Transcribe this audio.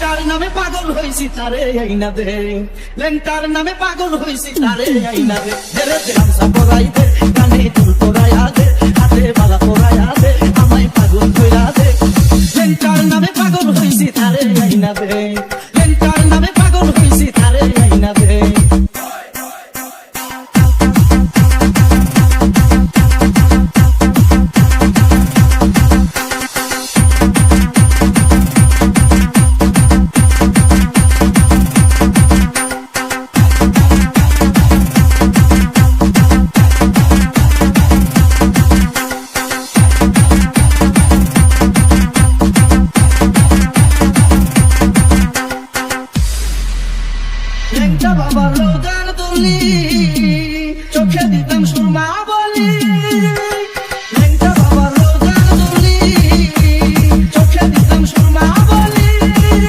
লেংটার নামে পাগল হইছি তারে আইনা দে, লেংটার নামে পাগল হইছি তারে আইনা দে, ধীরে ধীরে গামছা পরাই দে, কানে চুল পরাইয়া দে, হাতে মালা পরাইয়া দে, আমায় পাগল কইরা দে। লেংটার নামে পাগল হইছি তারে আইনা দে, লেংটার নামে পাগল হইছি তারে আইনা দে। লেংটা বাবার রোজার তুলি, চোখে দিতাম